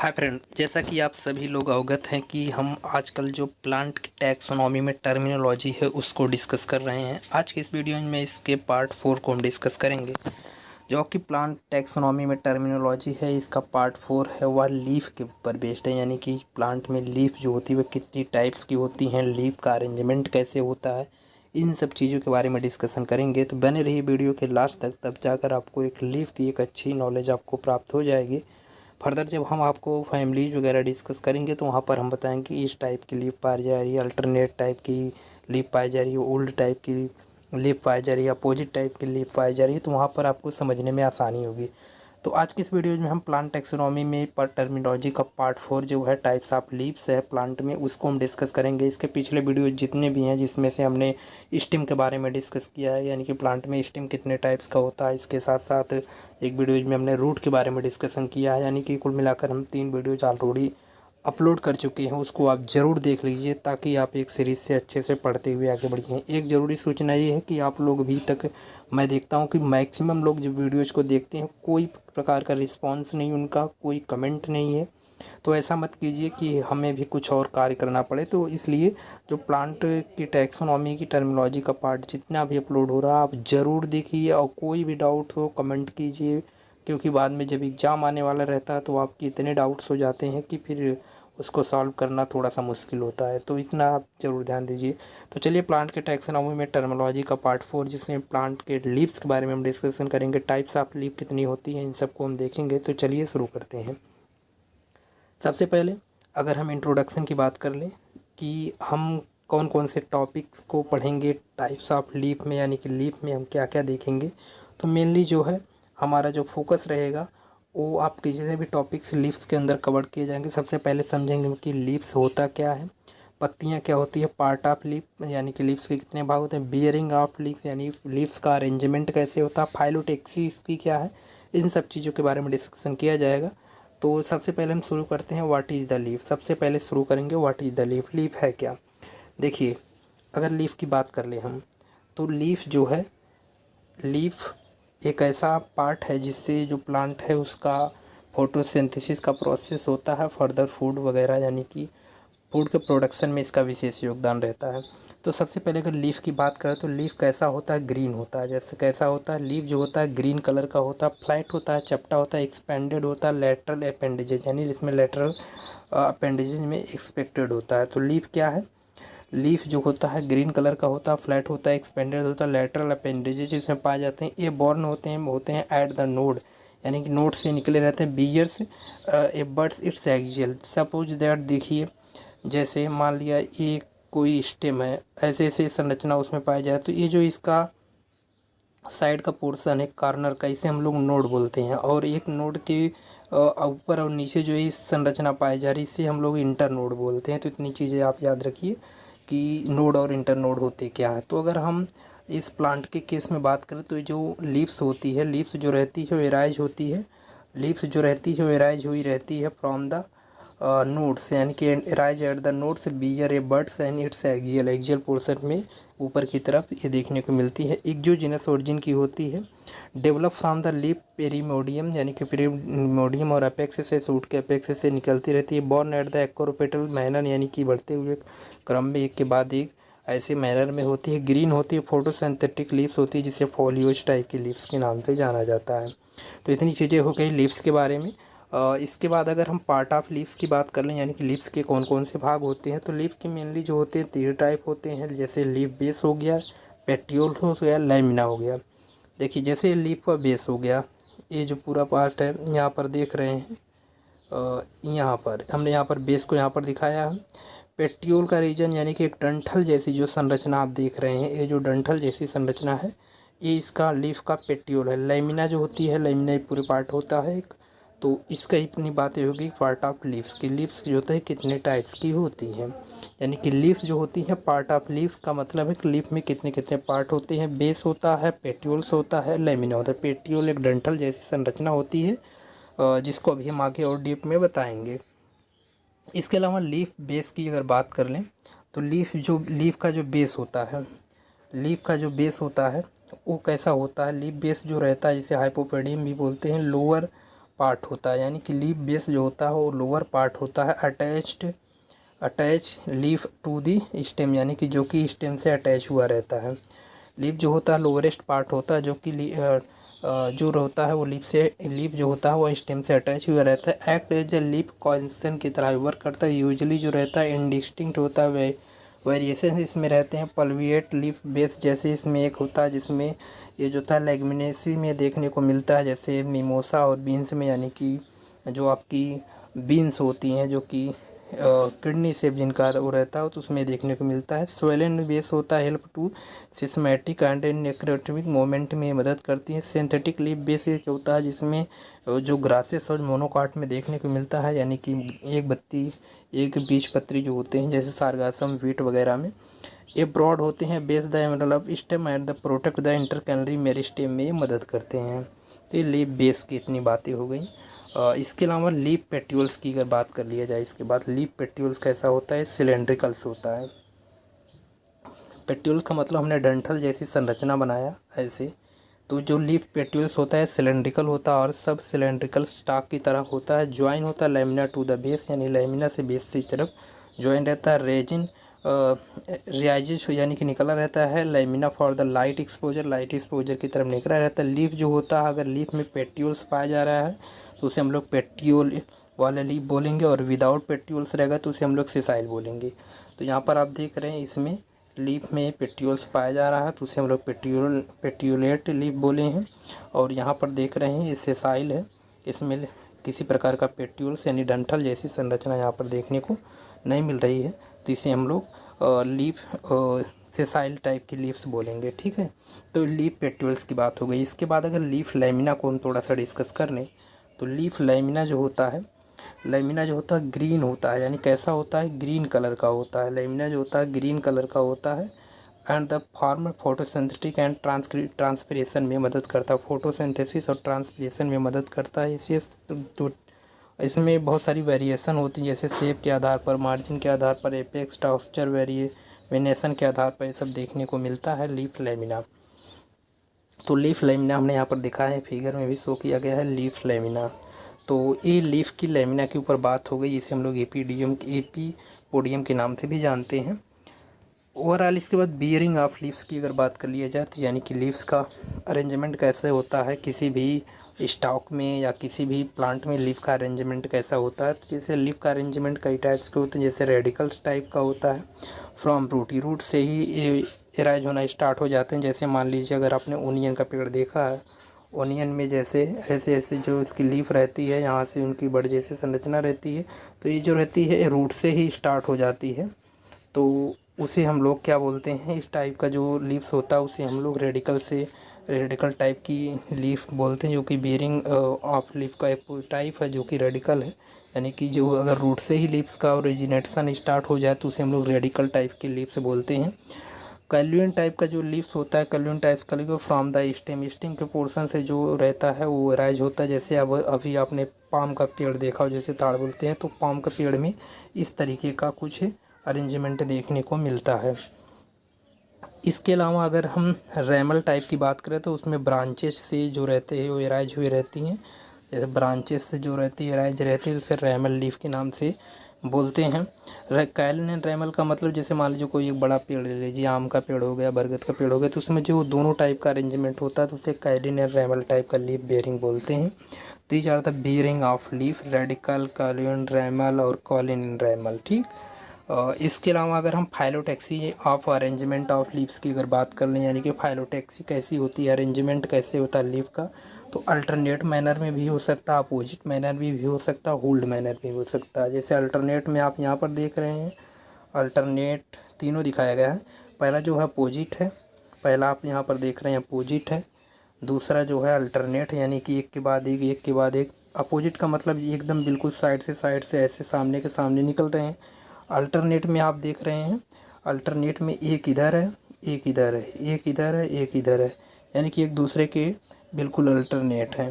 Hi friend, जैसा कि आप सभी लोग अवगत हैं कि हम आजकल जो प्लांट की टैक्सोनॉमी में टर्मिनोलॉजी है उसको डिस्कस कर रहे हैं। आज के इस वीडियो में इसके पार्ट 4 को हम डिस्कस करेंगे। जो कि प्लांट टैक्सोनॉमी में टर्मिनोलॉजी है, इसका पार्ट 4 है, वह लीफ के ऊपर बेस्ड है। यानी कि प्लांट में लीफ जो होती है वह कितनी टाइप्स की होती हैं, लीफ का अरेंजमेंट कैसे होता है, इन सब चीज़ों के बारे में डिस्कशन करेंगे। तो बने रहिए वीडियो के लास्ट तक, तब जाकर आपको एक लीफ की एक अच्छी नॉलेज आपको प्राप्त हो जाएगी। फर्दर जब हम आपको फैमिलीज वगैरह डिस्कस करेंगे तो वहाँ पर हम बताएंगे कि इस टाइप की लीफ पाई जा रही है, अल्टरनेट टाइप की लीफ पाई जा रही है, ओल्ड टाइप की लीफ पाई जा रही है, अपोजिट टाइप की लीफ पाई जा रही है, तो वहाँ पर आपको समझने में आसानी होगी। तो आज की इस वीडियो में हम प्लांट टैक्सोनॉमी में पर टर्मिनोलॉजी का पार्ट 4 जो है टाइप्स ऑफ लीव्स है प्लांट में, उसको हम डिस्कस करेंगे। इसके पिछले वीडियो जितने भी हैं जिसमें से हमने स्टेम के बारे में डिस्कस किया है, यानी कि प्लांट में स्टेम कितने टाइप्स का होता है। इसके साथ साथ एक वीडियो में हमने रूट के बारे में डिस्कशन किया है। यानी कि कुल मिलाकर हम 3 वीडियोज ऑलरेडी अपलोड कर चुके हैं, उसको आप ज़रूर देख लीजिए ताकि आप एक सीरीज़ से अच्छे से पढ़ते हुए आगे बढ़िए। एक ज़रूरी सूचना ये है कि आप लोग अभी तक, मैं देखता हूँ कि मैक्सिमम लोग जो वीडियोज़ को देखते हैं कोई प्रकार का रिस्पांस नहीं, उनका कोई कमेंट नहीं है। तो ऐसा मत कीजिए कि हमें भी कुछ और कार्य करना पड़े। तो इसलिए जो प्लांट की टैक्सोनॉमी की टर्मिनोलॉजी का पार्ट जितना भी अपलोड हो रहा है आप ज़रूर देखिए, और कोई भी डाउट हो कमेंट कीजिए, क्योंकि बाद में जब एग्ज़ाम आने वाला रहता है तो आपके इतने डाउट्स हो जाते हैं कि फिर उसको सॉल्व करना थोड़ा सा मुश्किल होता है। तो इतना आप ज़रूर ध्यान दीजिए। तो चलिए प्लांट के टैक्सोनॉमी में टर्मिनोलॉजी का पार्ट 4, जिसमें प्लांट के लीव्स के बारे में हम डिस्कशन करेंगे, टाइप्स ऑफ लीफ कितनी होती हैं, इन सबको हम देखेंगे। तो चलिए शुरू करते हैं। सबसे पहले अगर हम इंट्रोडक्शन की बात कर लें कि हम कौन कौन से टॉपिक्स को पढ़ेंगे टाइप्स ऑफ लीफ में, यानी कि लीफ में हम क्या क्या देखेंगे, तो मेनली जो है हमारा जो फोकस रहेगा वो आपके जितने भी टॉपिक्स लीव्स के अंदर कवर किए जाएंगे। सबसे पहले समझेंगे कि लीव्स होता क्या है, पत्तियां क्या होती है, पार्ट ऑफ लीफ यानी कि लीव्स के कितने भाग होते हैं, बियरिंग ऑफ लीफ यानी लीव्स का अरेंजमेंट कैसे होता है, फाइलोटेक्सी इसकी क्या है, इन सब चीज़ों के बारे में डिस्कशन किया जाएगा। तो सबसे पहले हम शुरू करते हैं व्हाट इज़ द लीफ। सबसे पहले शुरू करेंगे what is the leaf, leaf है क्या। देखिए, अगर लीफ की बात कर ले हम, तो लीफ जो है, लीफ एक ऐसा पार्ट है जिससे जो प्लांट है उसका फोटोसिंथेसिस का प्रोसेस होता है, फर्दर फूड वगैरह यानी कि फूड के प्रोडक्शन में इसका विशेष योगदान रहता है। तो सबसे पहले अगर लीफ की बात करें तो लीफ कैसा होता है, ग्रीन होता है। जैसे कैसा होता है, लीफ जो होता है ग्रीन कलर का होता है, फ्लैट होता है, चपटा होता है, एक्सपेंडेड होता है, लेटरल अपेंडेजेज यानी इसमें लेटरल अपेंडेजेज में एक्सपेक्टेड होता है। तो लीफ क्या है, लीफ जो होता है ग्रीन कलर का होता है, फ्लैट होता है, एक्सपेंडेड होता है, लेटरल अपेंडेजेज इसमें पाए जाते हैं। ये बॉर्न होते हैं एट द नोड, यानी कि नोड से निकले रहते हैं। Bears a buds its axil, suppose that, देखिए जैसे मान लिया ये कोई स्टेम है, ऐसे ऐसे संरचना उसमें पाया जाए, तो ये जो इसका साइड का पोर्शन है कॉर्नर का, इसे हम लोग नोड बोलते हैं। और एक नोड के ऊपर और नीचे जो इस संरचना पाई जा रही है इसे हम लोग इंटर नोड बोलते हैं। तो इतनी चीज़ें आप याद रखिए कि नोड और इंटर नोड होते क्या है। तो अगर हम इस प्लांट के केस में बात करें तो जो लीव्स होती है, लीव्स जो रहती है वो एराइज होती है, लीव्स जो रहती है वो एराइज हुई रहती है फ्रॉम द नोट्स, यानी कि rise at the nodes bear a buds and its axil, axil portion में ऊपर की तरफ ये देखने को मिलती है। एक्सोजीनस ओरिजिन की होती है, डेवलप फ्रॉम द लीफ पेरीमोडियम, यानी कि पेरीमोडियम और अपेक्स से सूट के अपेक्स से निकलती रहती है। Born at the acropetal manner, यानी कि बढ़ते हुए क्रम में एक के बाद एक ऐसे मैनर में होती है। ग्रीन होती है, फोटोसिंथेटिक लीव्स होती है जिसे फोलियोज टाइप की लीव्स के नाम से जाना जाता है। तो इतनी चीज़ें हो गई लीव्स के बारे में। इसके बाद अगर हम पार्ट ऑफ लीव्स की बात कर लें, यानी कि लीव्स के कौन कौन से भाग होते हैं, तो लीफ के मेनली जो होते हैं 3 टाइप होते हैं। जैसे लीफ बेस हो गया, पेटियोल हो गया, लैमिना हो गया। देखिए जैसे लीफ का बेस हो गया, ये जो पूरा पार्ट है यहाँ पर देख रहे हैं, यहाँ पर हमने यहाँ पर बेस को यहाँ पर दिखाया है। पेटियोल का रीजन यानी कि एक डंठल जैसी जो संरचना आप देख रहे हैं, ये जो डंठल जैसी संरचना है ये इसका लीफ का पेटियोल है। लैमिना जो होती है, लैमिना एक पूरे पार्ट होता है एक। तो इसका इतनी बातें होगी पार्ट ऑफ लीव्स की। लीव्स जो होता है कितने टाइप्स की होती हैं, यानी कि लीव्स जो होती हैं पार्ट ऑफ लीव्स का मतलब है कि लीफ में कितने कितने पार्ट होते हैं। बेस होता है, पेटियोल्स होता है, लैमिना होता है। पेटियोल एक डंठल जैसी संरचना होती है जिसको अभी हम आगे और डीप में बताएंगे। इसके अलावा लीफ बेस की अगर बात कर लें तो लीफ का जो बेस होता है, लीफ का जो बेस होता है वो कैसा होता है, लीफ बेस जो रहता है जिसे हाइपोपेडियम भी बोलते हैं, लोअर पार्ट होता है, यानी कि लीफ बेस जो होता है वो लोअर पार्ट होता है attach leaf to the stem, यानी कि जो कि स्टेम से अटैच हुआ रहता है। लीफ जो होता है लोअरेस्ट पार्ट होता है, जो कि जो होता है वो लीफ जो होता है वो स्टेम से अटैच हुआ रहता है। Act as a leaf constant की तरह वर्क करता है। यूजुअली जो रहता है इनडिस्टिंक्ट होता है, वेरिएशन इसमें रहते हैं। पल्विएट लीफ बेस जैसे इसमें एक होता है जिसमें ये जो था लेग्मिनेसी में देखने को मिलता है, जैसे मिमोसा और बीन्स में, यानी कि जो आपकी बीन्स होती हैं जो कि किडनी शेप जिनका वो रहता है तो उसमें देखने को मिलता है। स्वेलन बेस होता है, help to seismic and necrotic movement में मदद करती है। सिंथेटिक लीफ बेस एक होता है जिसमें जो ग्रासेस और मोनोकाट में देखने को मिलता है, यानी कि एक बीजपत्री जो होते हैं जैसे सारगासम वीट वगैरह में। ये ब्रॉड होते हैं, बेस द मतलब stem and the protect the intercalary meristem में ये मदद करते हैं। तो ये लीफ बेस की इतनी बातें हो गई। इसके अलावा लीफ पेट्यूल्स की अगर बात कर लिया जाए, इसके बाद लीफ पेट्यूल्स कैसा होता है, सिलेंड्रिकल्स होता है। पेट्यूल्स का मतलब हमने डंठल जैसी संरचना बनाया ऐसे, तो जो लीफ पेट्यूल्स होता है सिलेंड्रिकल होता है और सब सिलेंड्रिकल स्टॉक की तरह होता है। ज्वाइन होता है लेमिना टू द बेस, यानी लेमिना से बेस की तरफ ज्वाइन रहता है। रेजिन रियाइजिस यानी कि निकला रहता है। Lamina for the light exposure की तरफ निकला रहता है। लीफ जो होता है, अगर लीफ में पेट्यूल्स पाया जा रहा है तो उसे हम लोग पेट्यूल वाला लीफ बोलेंगे, और विदाउट पेट्यूल्स रहेगा तो उसे हम लोग सिसाइल बोलेंगे। तो यहाँ पर आप देख रहे हैं इसमें लीफ में पेट्यूल्स पाया जा रहा है तो उसे हम लोग पेट्यूलेट लीफ बोले हैं। और यहाँ पर देख रहे हैं ये सेसाइल है, इसमें किसी प्रकार का पेट्यूल्स यानी डंठल जैसी संरचना यहाँ पर देखने को नहीं मिल रही है, तो इसे हम लोग लीफ सेसाइल टाइप की लीव्स बोलेंगे। ठीक है, तो लीफ पेट्यूल्स की बात हो गई। इसके बाद अगर लीफ लैमिना को हम थोड़ा सा डिस्कस कर लें, तो लीफ लैमिना जो होता है ग्रीन होता है, यानी कैसा होता है, ग्रीन कलर का होता है। लैमिना जो होता है ग्रीन कलर का होता है। And the form photosynthetic and transpiration में मदद करता है, फोटोसिंथेसिस और ट्रांसपिरेशन में मदद करता है। इसमें बहुत सारी वेरिएशन होती है, जैसे शेप के आधार पर, मार्जिन के आधार पर, एपेक्स टेक्सचर वेरिएशन के आधार पर ये सब देखने को मिलता है लीफ लैमिना। तो लीफ लैमिना हमने यहाँ पर दिखा है, फिगर में भी शो किया गया है लीफ लैमिना। तो ये लीफ की लैमिना के ऊपर बात हो गई, इसे हम लोग एपीपोडियम के नाम से भी जानते हैं। ओवरऑल इसके बाद बियरिंग ऑफ लीव्स की अगर बात कर लिया जाए तो यानी कि लीव्स का अरेंजमेंट कैसे होता है, किसी भी स्टॉक में या किसी भी प्लांट में लीफ का अरेंजमेंट कैसा होता है। तो जैसे लीफ का अरेंजमेंट कई टाइप्स के होते हैं, जैसे रेडिकल्स टाइप का होता है। फ्रॉम रूट से ही एराइज होना स्टार्ट हो जाते हैं। जैसे मान लीजिए अगर आपने ओनियन का पेड़ देखा है, ओनियन में जैसे ऐसे जो इसकी लीफ रहती है, यहाँ से उनकी बड़ जैसे संरचना रहती है, तो ये जो रहती है रूट से ही स्टार्ट हो जाती है। तो उसे हम लोग क्या बोलते हैं, इस टाइप का जो लीव्स होता है उसे हम लोग रेडिकल टाइप की लीफ बोलते हैं, जो कि बियरिंग ऑफ लीफ का एक टाइप है जो कि रेडिकल है। यानी कि जो अगर रूट से ही लीव्स का ओरिजिनेशन स्टार्ट हो जाए तो उसे हम लोग रेडिकल टाइप की लीव्स बोलते हैं। कैल्यूइन टाइप का जो लीव्स होता है, कैल्यूइन टाइप्स का लीफ फ्रॉम द स्टेम के पोर्शन से जो रहता है वो राइज होता है। जैसे अब अभी आपने पाम का पेड़ देखा हो, जैसे ताड़ बोलते हैं, तो पाम का पेड़ में इस तरीके का कुछ अरेंजमेंट देखने को मिलता है। इसके अलावा अगर हम रैमल टाइप की बात करें तो उसमें ब्रांचेस से जो रहते हैं वो एराइज हुए रहती हैं। जैसे ब्रांचेस से जो रहती है एराइज रहती है उसे रैमल लीफ के नाम से बोलते हैं। कैलन एंड रैमल का मतलब, जैसे मान लीजिए कोई एक बड़ा पेड़ ले लीजिए, आम का पेड़ हो गया, बरगद का पेड़ हो गया, तो उसमें जो दोनों टाइप का अरेंजमेंट होता है तो उसे कैलिन एंड रैमल टाइप का लीफ बेयरिंग बोलते हैं। These are the bearing of leaf, radical, cauline, ramal और कॉलिन एंड रैमल। ठीक, इसके अलावा अगर हम phyllotaxy of arrangement of leaves की अगर बात कर लें, यानी कि फाइलोटैक्सी कैसी होती है, अरेंजमेंट कैसे होता है लीफ का, तो अल्टरनेट मैनर में भी हो सकता है, अपोजिट मैनर में भी हो सकता है, होल्ड मैनर में भी हो सकता है। जैसे अल्टरनेट में आप यहाँ पर देख रहे हैं, अल्टरनेट तीनों दिखाया गया है। पहला जो है अपोजिट है, पहला आप यहाँ पर देख रहे हैं अपोजिट है। दूसरा जो है अल्टरनेट, यानी कि एक के बाद एक। अपोजिट का मतलब एकदम बिल्कुल साइड से ऐसे सामने के सामने निकल रहे हैं। अल्टरनेट में आप देख रहे हैं, अल्टरनेट में एक इधर है, एक इधर है, एक इधर है, एक इधर है, यानी कि एक दूसरे के बिल्कुल अल्टरनेट है।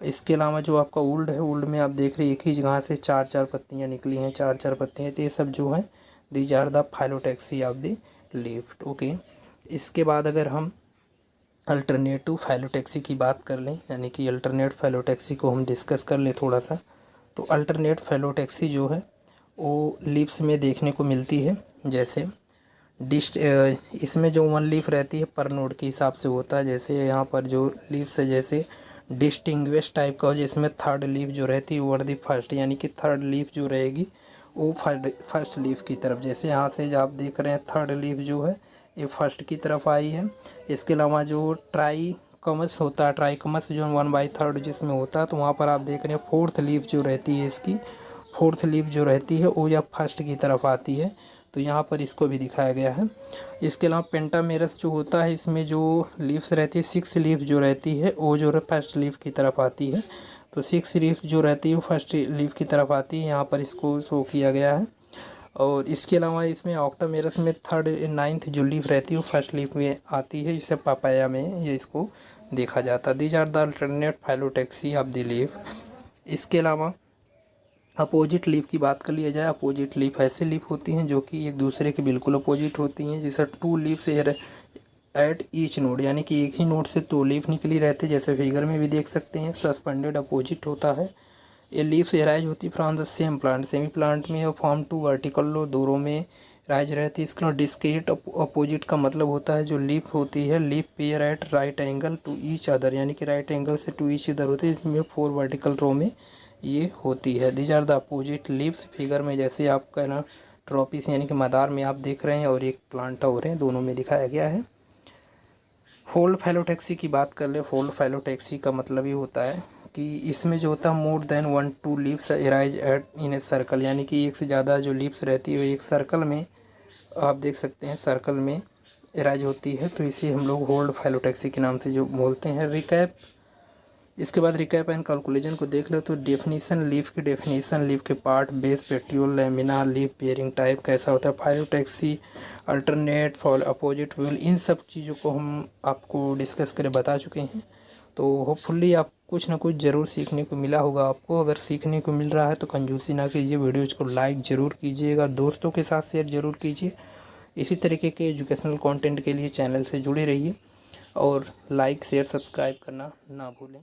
इसके अलावा जो आपका वुल्ड है, वुल्ड में आप देख रहे हैं एक ही जगह से चार पत्तियां निकली हैं, चार पत्तियां, तो ये सब जो है these are the phyllotaxy of the leaf. Okay, इसके बाद अगर हम अल्टरनेटिव फाइलोटैक्सी की बात कर लें, यानी कि अल्टरनेट फाइलोटैक्सी को हम डिस्कस कर लें थोड़ा सा। तो अल्टरनेट फाइलोटैक्सी जो है वो लीव्स में देखने को मिलती है। जैसे इसमें जो वन लीफ रहती है पर नोड के हिसाब से होता है। जैसे यहाँ पर जो लीव्स है जैसे डिस्टिंग्विश टाइप का हो, जिसमें थर्ड लीफ जो रहती है ओवर दी फर्स्ट, यानी कि थर्ड लीफ जो रहेगी वो फर्स्ट लीफ की तरफ। जैसे यहाँ से आप देख रहे हैं थर्ड लीफ जो है ये फर्स्ट की तरफ आई है। इसके अलावा जो ट्राइकमस होता है, ट्राइकमस जो 1/3 जिसमें होता है, तो वहाँ पर आप देख रहे हैं फोर्थ लीफ जो रहती है, इसकी फोर्थ लीफ जो रहती है वो या फर्स्ट की तरफ आती है। तो यहाँ पर इसको भी दिखाया गया है। इसके अलावा पेंटामेरस जो होता है, इसमें जो लीव्स रहती है 6 लीफ जो रहती है वो जो फर्स्ट लीफ की तरफ आती है। तो 6 लीफ जो रहती है वो फर्स्ट लीफ की तरफ आती है, यहाँ पर इसको शो किया गया है। और इसके अलावा इसमें ऑक्टामेरस में थर्ड 9th जो लीफ रहती है वो फर्स्ट लीफ में आती है। इसे पापाया में ये इसको देखा जाता है। These are the alternate phyllotaxy of the leaf. इसके अलावा अपोजिट लीफ की बात कर लिया जाए। अपोजिट लीफ ऐसे लीफ होती हैं जो कि एक दूसरे के बिल्कुल अपोजिट होती हैं। जैसे 2 लीव्स एट ईच नोड, यानी कि एक ही नोड से 2 लीफ निकली रहते, जैसे फिगर में भी देख सकते हैं। सस्पेंडेड अपोजिट होता है। ये लीव्स एराइज होती from the same plant, semi plant में फॉर्म 2 वर्टिकल लो दोनों में राइज रहती है। इसका डिस्क्रीट अपोजिट का मतलब होता है जो लीफ होती है leaf pair at right angle to each other, यानी कि राइट एंगल से टू ईच अदर होती है। इसमें 4 वर्टिकल रो में ये होती है। These are the opposite leaves. Figure में जैसे आपका ना ट्रॉपिस यानी कि मदार में आप देख रहे हैं और एक प्लांटा हो रहे हैं, दोनों में दिखाया गया है। फोल्ड फाइलोटैक्सी की बात कर ले। फोल्ड फाइलोटैक्सी का मतलब ये होता है कि इसमें जो होता है more than 1-2 leaves arise at in a circle, यानी कि एक से ज़्यादा जो लीव्स रहती है वो एक सर्कल में आप देख सकते हैं सर्कल में एराइज होती है। तो इसे हम लोग होल्ड फाइलोटैक्सी के नाम से जो बोलते हैं। रिकैप, इसके बाद रिकैप एंड कैलकुलेशन को देख लो। तो डेफिनेशन, लीफ की डेफिनेशन, लीफ के part, base, petiole, lamina, leaf bearing type कैसा होता है, phyllotaxy, alternate, fall, opposite whorl, इन सब चीज़ों को हम आपको डिस्कस करके बता चुके हैं। तो होपफुली आप कुछ ना कुछ ज़रूर सीखने को मिला होगा आपको। अगर सीखने को मिल रहा है तो कंजूसी ना कीजिए, वीडियोज़ को लाइक ज़रूर कीजिएगा, दोस्तों के साथ शेयर ज़रूर कीजिए। इसी तरीके के एजुकेशनल कंटेंट के लिए चैनल से जुड़े रहिए और लाइक शेयर सब्सक्राइब करना ना भूलें।